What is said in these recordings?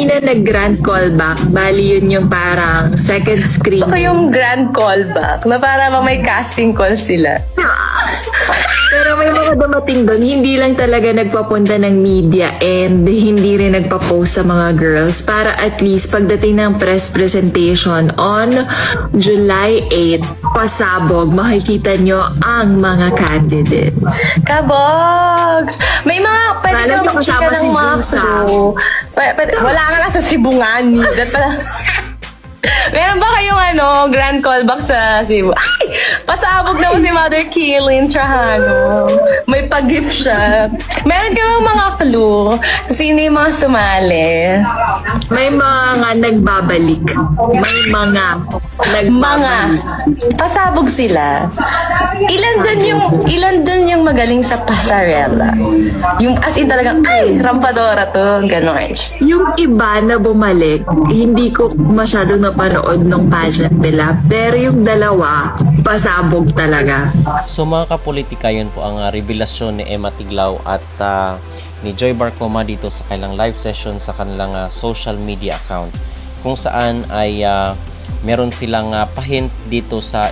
na nag-grand callback, bali yun yung parang second screen. Gusto ko yung grand callback na para may casting call sila. Pero may mga dumating doon, hindi lang talaga nagpapunta ng media and hindi rin nagpa-post sa mga girls para at least pagdating ng press presentation on July 8, pasabog, makikita nyo ang mga candidates. Kabog! May mga, pwede Sana ka may mag-chika kasama ng si mga Jusa. clue. Wala ka na sa Sibungan. Meron ba kayong grand callback sa Cebu? Ay! Pasabog naman si Mother Kaylin Trajano. May pag-gift siya. Meron ka bang mga clue? Kung sino yung mga sumali? May mga nagbabalik. May mga nagbabalik. Pasabog sila. Ilan dun yung magaling sa pasarela? Yung as in talagang, ay, rampadora to, ganon. Yung iba na bumalik, hindi ko masyadong napanood ng pageant nila. Pero yung dalawa, pasabog talaga. So mga kapolitika, yun po ang revelasyon ni Emma Tiglao at ni Joy Barcoma dito sa kanilang live session sa kanilang social media account, kung saan ay meron silang pahint dito sa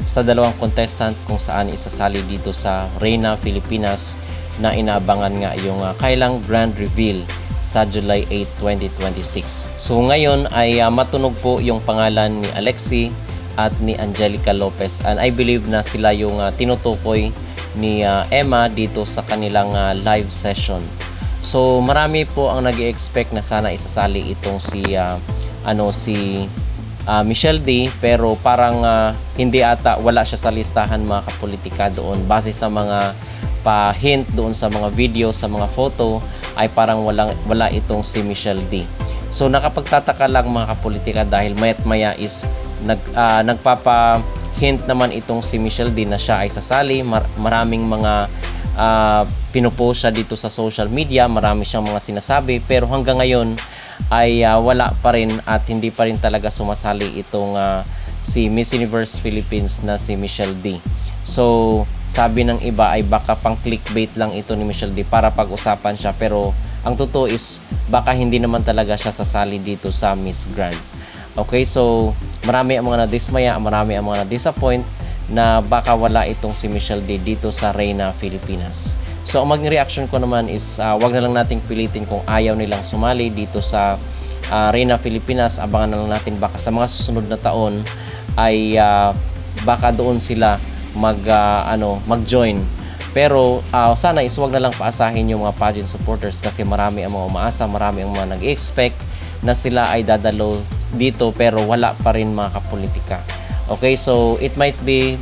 sa dalawang contestant kung saan isasali dito sa Reina Filipinas na inaabangan nga yung kailang grand reveal sa July 8, 2026. So ngayon ay matunog po yung pangalan ni Alexi at ni Angelica Lopez, and I believe na sila yung tinutukoy ni Emma dito sa kanilang live session. So marami po ang nag-expect na sana isasali itong si Michelle D, pero parang hindi ata, wala siya sa listahan mga kapolitika doon base sa mga pa-hint doon sa mga video, sa mga photo ay parang wala itong si Michelle D. So nakapagtataka lang mga kapolitika dahil mayat maya is nagpapa-hint naman itong si Michelle D na siya ay sasali. Maraming mga pinupost siya dito sa social media, marami siyang mga sinasabi, pero hanggang ngayon ay wala pa rin at hindi pa rin talaga sumasali itong si Miss Universe Philippines na si Michelle D. So sabi ng iba ay baka pang clickbait lang ito ni Michelle D para pag-usapan siya, pero ang totoo is baka hindi naman talaga siya sasali dito sa Miss Grand. Okay, so marami ang mga nadismaya, marami ang mga na-disappoint na baka wala itong si Michelle D dito sa Reina Filipinas. So ang maging reaction ko naman is wag na lang nating pilitin kung ayaw nilang sumali dito sa Reina Filipinas. Abangan na lang natin baka sa mga susunod na taon ay baka doon sila mag-join. Pero sana is wag na lang paasahin yung mga pageant supporters kasi marami ang mga umaasa, marami ang mga nag-expect na sila ay dadalo dito pero wala pa rin mga kapolitika. Okay, so it might be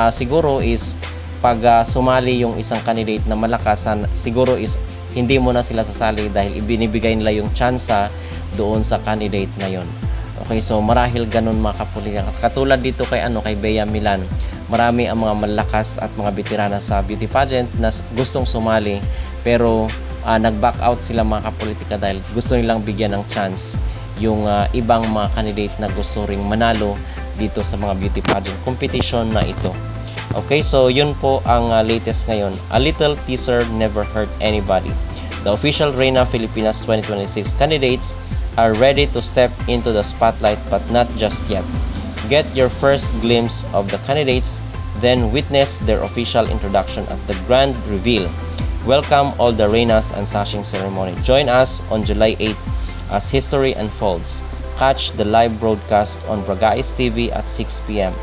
siguro is pag sumali yung isang candidate na malakasan, siguro is hindi mo na sila sasali dahil ibinibigay nila yung tsansa doon sa candidate na yon. Okay, so marahil ganun mga kapolitika. Katulad dito kay Bea Milan, marami ang mga malakas at mga veterana sa beauty pageant na gustong sumali pero nag-back out sila mga kapolitika dahil gusto nilang bigyan ng chance yung ibang mga candidate na gusto ring manalo dito sa mga beauty pageant competition na ito. Okay, so yun po ang latest ngayon. A little teaser never hurt anybody. The official Reina Filipinas 2026 candidates are ready to step into the spotlight, but not just yet. Get your first glimpse of the candidates, then witness their official introduction at the grand reveal. Welcome all the Reinas and Sashing ceremony. Join us on July 8 as history unfolds. Catch the live broadcast on Bragais TV at 6 p.m.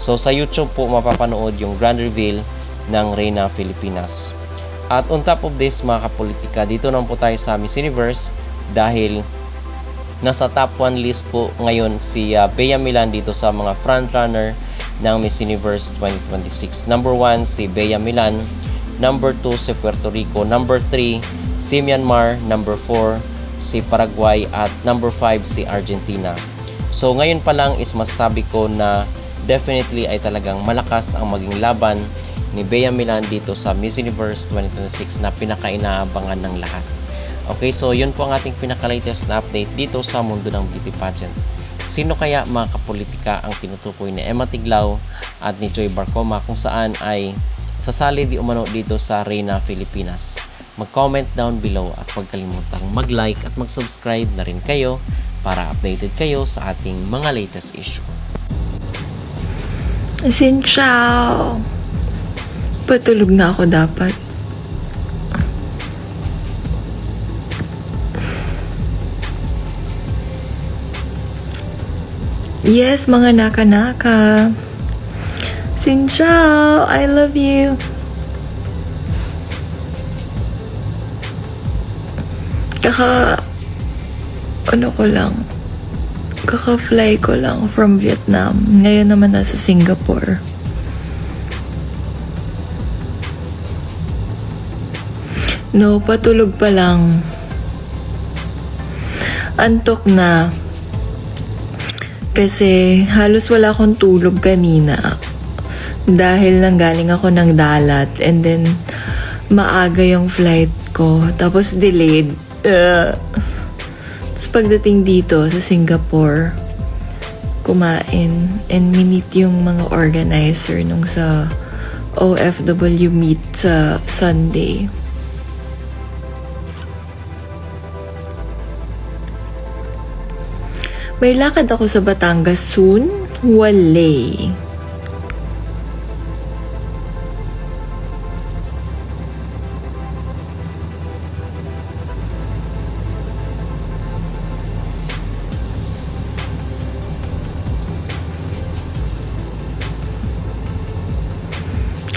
So sa YouTube po mapapanood yung grand reveal ng Reina Filipinas. At on top of this mga kapolitika, dito naman po tayo sa Miss Universe dahil nasa top 1 list po ngayon si Bea Milan dito sa mga frontrunner ng Miss Universe 2026. Number 1 si Bea Milan, number 2 si Puerto Rico, number 3 si Myanmar, number 4 si Paraguay at number 5 si Argentina. So ngayon pa lang is masasabi ko na definitely ay talagang malakas ang maging laban ni Bea Milan dito sa Miss Universe 2026 na pinaka-inaabangan ng lahat. Okay, so yun po ang ating pinaka-latest na update dito sa mundo ng beauty pageant. Sino kaya mga kapolitika ang tinutukoy ni Emma Tiglao at ni Joy Barcoma kung saan ay sasali di umano dito sa Reina Filipinas? mag-comment down below at huwag kalimutang mag-like at mag-subscribe na rin kayo para updated kayo sa ating mga latest issue. Xin ciao. Patulog na ako dapat. Yes, mga naka-naka. Xin ciao. I love you. Kaka-fly ko lang from Vietnam. Ngayon naman nasa Singapore. No, patulog pa lang. Antok na. Kasi halos wala akong tulog kanina. Dahil nanggaling ako ng dalat. And then, maaga yung flight ko. Tapos delayed. Tapos pagdating dito sa Singapore, kumain. And minit yung mga organizer nung sa OFW meet sa Sunday. May lakad ako sa Batangas soon. Wale.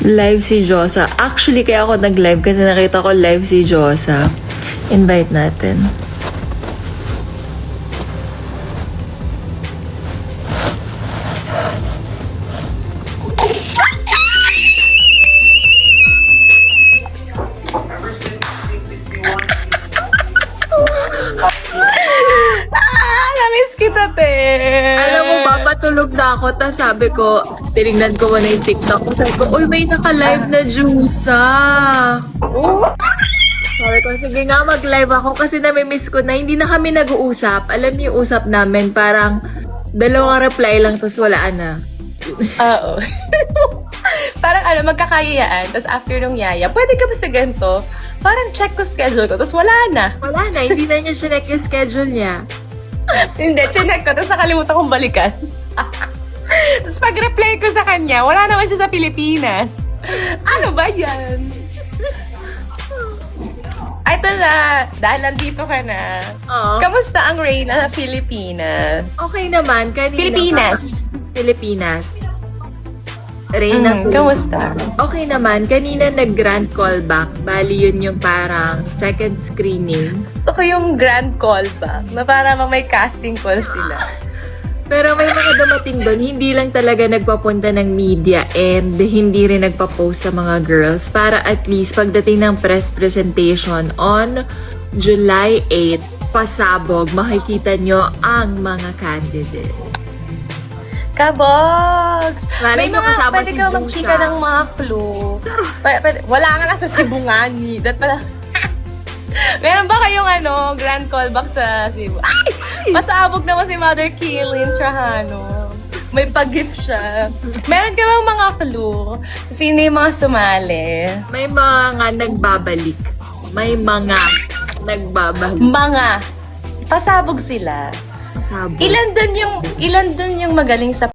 Live si Josa. Actually, kaya ako nag-live kasi nakita ko live si Josa. Invite natin. Namiss kita, te. Alam mo ba, patulog na ako, tapos sabi ko, tinignan ko muna yung TikTok ko. Sabi ko, uy, may naka-live na Jusa. Sabi ko, sige nga, mag-live ako kasi namimiss ko na hindi na kami nag-uusap. Alam niyo yung usap namin, parang dalawang reply lang, tapos wala na. Oo. Parang magkakayayaan. Tapos after nung yaya, pwede ka ba sa ganito? Parang check ko schedule ko. Tapos wala na. Wala na, hindi na niya sinek yung schedule niya. Hindi, chinek ko. Tapos nakalimutan kong balikan. Tapos pag-reply ko sa kanya, wala naman siya sa Pilipinas. Ano ba yan? Ay, ito na. Dahil nandito ka na. Oo. Kamusta ang Reyna sa Pilipinas? Okay naman, kanina. Pilipinas. Pilipinas. Reyna, Kamusta? okay naman. Kanina nag-grand callback. Bali yun yung parang second screening. Ito ko yung grand callback na para may casting call sila. Pero may mga dumating doon, hindi lang talaga nagpapunta ng media and hindi rin nagpa-post sa mga girls para at least pagdating ng press presentation on July 8, pasabog, makikita nyo ang mga candidate. Kabog! Malay May mo mga, kasama pwede si ka Jusa. mag-chika ng mga clue. Wala nga na sa Sibungani. That pala. Meron ba kayong grand callback sa Cebu? Ay! Pasabog naman si Mother Kaylin Trajano. May pag-gift siya. Meron ka bang mga clue? Sino yung mga sumali? May mga nagbabalik. May mga nagbabalik. Mga. Pasabog sila. Pasabog. Ilan dun yung magaling sa